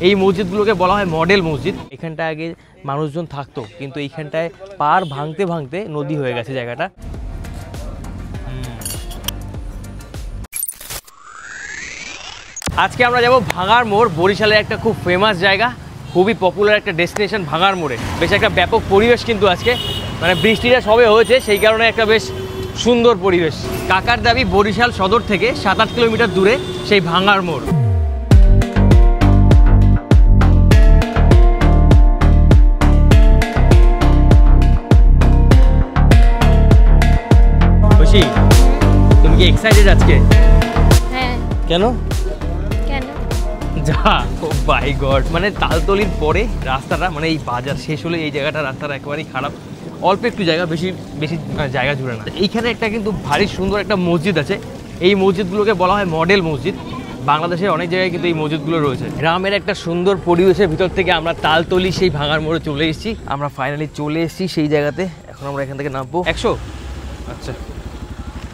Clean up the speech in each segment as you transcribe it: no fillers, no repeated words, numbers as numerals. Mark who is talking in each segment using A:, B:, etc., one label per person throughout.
A: এই মসজিদগুলোকে বলা হয় মডেল মসজিদ। এখানটায় আগে মানুষজন থাকতো, কিন্তু এইখানটায় পার ভাঙতে ভাঙতে নদী হয়ে গেছে জায়গাটা। আজকে আমরা যাব ভাঙার মোড়, বরিশালের একটা খুব ফেমাস জায়গা, খুবই পপুলার একটা ডেস্টিনেশন ভাঙার মোড়ে। বেশ একটা ব্যাপক পরিবেশ কিন্তু আজকে, মানে বৃষ্টিটা সবে হয়েছে, সেই কারণে একটা বেশ সুন্দর পরিবেশ। কাকার দাবি বরিশাল সদর থেকে 7-8 কিলোমিটার দূরে সেই ভাঙার মোড়। খুশি, তুমি কি এক্সাইটেড আজকে?
B: হ্যাঁ।
A: কেন? যা বাই গড, মানে তালতলির পরে রাস্তাটা, মানে এই বাজার শেষ হলে এই জায়গাটা রাস্তাটা একেবারেই খারাপ, অল্প একটু জায়গা, বেশি বেশি জায়গা জুড়ে না। এইখানে একটা কিন্তু ভারী সুন্দর একটা মসজিদ আছে। এই মসজিদগুলোকে বলা হয় মডেল মসজিদ। বাংলাদেশের অনেক জায়গায় কিন্তু এই মসজিদগুলো রয়েছে। গ্রামের একটা সুন্দর পরিবেশের ভিতর থেকে আমরা তালতলি সেই ভাঙার মোড়ে চলে এসেছি। আমরা ফাইনালি চলে এসেছি সেই জায়গাতে। এখন আমরা এখান থেকে নামবো। 100? আচ্ছা,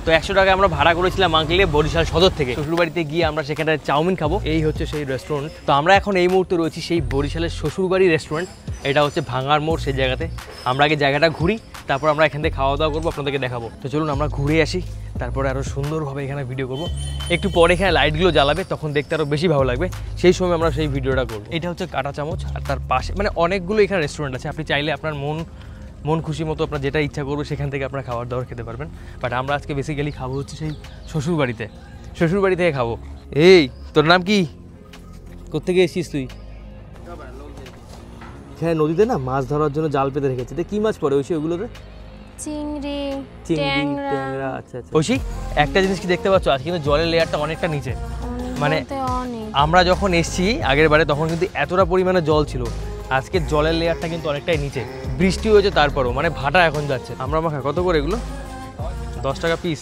A: তো 100 টাকা আমরা ভাড়া করেছিলাম আঙ্কেলে বরিশাল সদর থেকে। শ্বশুরবাড়িতে গিয়ে আমরা সেখানে চাউমিন খাবো। এই হচ্ছে সেই রেস্টুরেন্ট। তো আমরা এখন এই মুহূর্তে রয়েছি সেই বরিশালের শ্বশুরবাড়ি রেস্টুরেন্ট। এটা হচ্ছে ভাঙার মোড়, সেই জায়গাতে। আমরা আগে জায়গাটা ঘুরি, তারপর আমরা এখান থেকে খাওয়া দাওয়া করবো, আপনাদেরকে দেখাবো। তো চলুন আমরা ঘুরে আসি, তারপরে আরও সুন্দরভাবে এখানে ভিডিও করবো। একটু পরে এখানে লাইটগুলো জ্বালাবে, তখন দেখতে আরও বেশি ভালো লাগবে। সেই সময় আমরা সেই ভিডিওটা করবো। এটা হচ্ছে কাঁটা চামচ, আর তার পাশে মানে অনেকগুলো এখানে রেস্টুরেন্ট আছে। আপনি চাইলে আপনার মন খুশি মতো আপনার যেটা ইচ্ছা করবে সেখান থেকে আপনার খাবার দাবার খেতে পারবেন। বাট আমরা আজকে বেসিক্যালি খাবো হচ্ছে সেই শ্বশুরবাড়ি থেকে খাবো। এই তোর নাম কি? কোত্থেকে এসেছিস তুই? হ্যাঁ, নদীতে না মাছ ধরার জন্য জাল পেতে রেখেছে। কি মাছ পড়ে ওইগুলোতে?
B: চিংড়ি,
A: ট্যাংরা। আচ্ছা আচ্ছা। ঐশী, একটা জিনিস কি দেখতে পাচ্ছ, আজ কিন্তু জলের লেয়ারটা অনেকটা নিচে। মানে আমরা যখন এসছি আগের বারে, তখন কিন্তু এতটা পরিমাণে জল ছিল। আজকে জলের লেয়ারটা কিন্তু অনেকটাই নিচে। বৃষ্টি হয়েছে তারপরও, মানে ভাটা এখন যাচ্ছে। আমরা মাখা কত করে এগুলো? 10 টাকা পিস।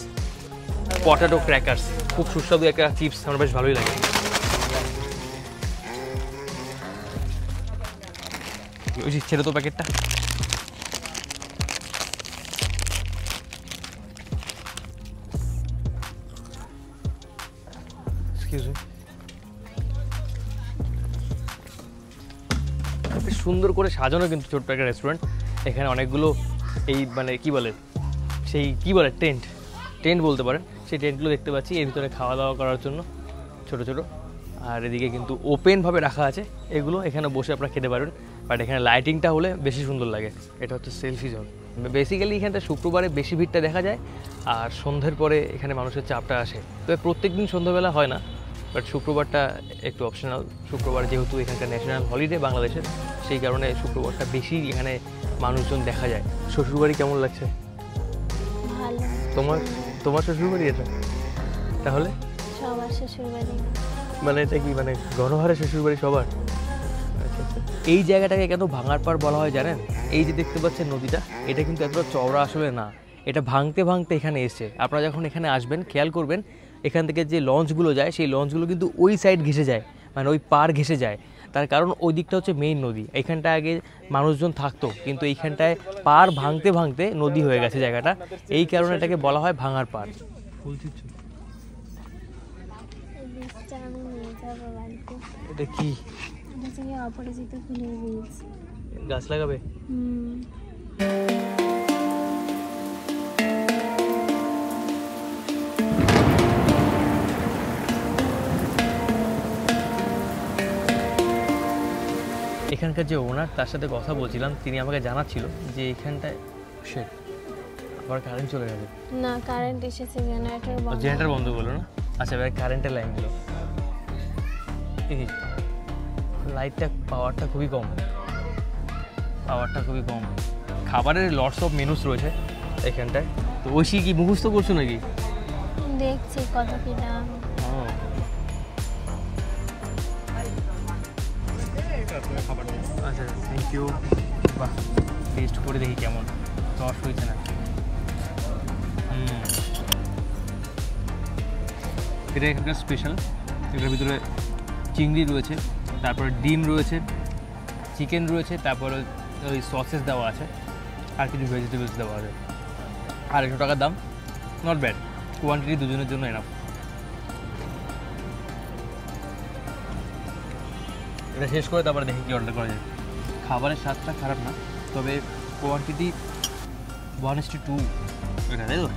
A: পটেটো ক্র্যাকার্স, খুব সুস্বাদু একটা চিপস, আমার বেশ ভালোই লাগে। ওই ছেড়ে তো প্যাকেটটা। বেশ সুন্দর করে সাজানো কিন্তু ছোট্ট একটা রেস্টুরেন্ট। এখানে অনেকগুলো এই মানে কি বলে টেন্ট বলতে পারেন, সেই টেন্টগুলো দেখতে পাচ্ছি এর ভিতরে খাওয়া দাওয়া করার জন্য, ছোট ছোট। আর এদিকে কিন্তু ওপেনভাবে রাখা আছে এগুলো, এখানে বসে আপনারা খেতে পারবেন। বাট এখানে লাইটিংটা হলে বেশি সুন্দর লাগে। এটা হচ্ছে সেলফি জোন। বেসিক্যালি এখানটা শুক্রবারে বেশি ভিড়টা দেখা যায়, আর সন্ধ্যের পরে এখানে মানুষের চাপটা আসে। তবে প্রত্যেক দিন সন্ধ্যাবেলা হয় না, বাট শুক্রবারটা একটু অপশনাল। শুক্রবার যেহেতু এখানকার ন্যাশনাল হলিডে বাংলাদেশের, সেই কারণে শুক্রবারটা বেশি এখানে মানুষজন দেখা যায়। শ্বশুরবাড়ি কেমন লাগছে? তোমার শ্বশুরবাড়ি এটা? তাহলে
B: সবার শ্বশুরবাড়ি
A: মানে এটা কি মানে গণহারে শ্বশুরবাড়ি সবার? আচ্ছা আচ্ছা। এই জায়গাটাকে কেন ভাঙার পাড় বলা হয় জানেন? এই যে দেখতে পাচ্ছেন নদীটা, এটা কিন্তু এতটা চওড়া আসলে না। এটা ভাঙতে ভাঙতে এখানে এসছে। আপনারা যখন এখানে আসবেন খেয়াল করবেন, এখান থেকে যে লঞ্চগুলো যায় সেই লঞ্চগুলো কিন্তু ওই সাইড ঘেসে যায়, মানে ওই পার ঘেসে যায়। তার কারণ ওই দিকটা হচ্ছে মেইন নদী। এখানটায় আগে মানুষজন থাকতো, কিন্তু এইখানটায় পার ভাঙতে ভাঙতে নদী হয়ে গেছে জায়গাটা। এই কারণে এটাকে বলা হয় ভাঙার পাড়। এটা কি
B: অপরিচিত ফুলের বীজ,
A: গাছ লাগাবে? এখানকার যে ওনার, তার সাথে কথা বলছিলাম, তিনি আমাকে জানাচ্ছিল যে এখানটায় আবার কারেন্ট চলে গেছে।
B: না, কারেন্ট এসেছে,
A: জেনারেটর বন্ধ করলো না? আচ্ছা, এবার কারেন্টের লাইন দিল। লাইটটা পাওয়ারটা খুবই কম, খাবারের লটস অফ মেনুস রয়েছে এখানটায়। তো ঐশী কি মুখস্থ করছো নাকি?
B: দেখছি কত কি দাম।
A: আচ্ছা, থ্যাংক ইউ। বাহ, টেস্ট করে দেখি কেমন, রস হয়েছে না। এটা এখানকার স্পেশাল। এটার ভিতরে চিংড়ি রয়েছে, তারপরে ডিম রয়েছে, চিকেন রয়েছে, তারপরে ওই সসেস দেওয়া আছে, আর কিছু ভেজিটেবলস দেওয়া আছে। 250 টাকার দাম, নট ব্যাড। কোয়ান্টিটি দুজনের জন্য এনাফ। এটা শেষ করে তারপরে দেখি কি অর্ডার করা যায়। খাবারের স্বাদটা খারাপ না, তবে কোয়ান্টিটি 1:2 এটা, তাই তো?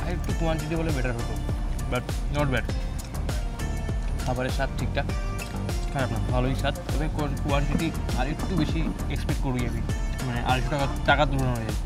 A: আর একটু কোয়ান্টিটি বলে বেটার হতো, বাট নট ব্যাড। খাবারের স্বাদ ঠিকঠাক, খারাপ না, ভালোই স্বাদ, তবে কোয়ান্টিটি আর একটু বেশি এক্সপেক্ট করি আমি, মানে 250 টাকা তুলনা হয়ে যায়।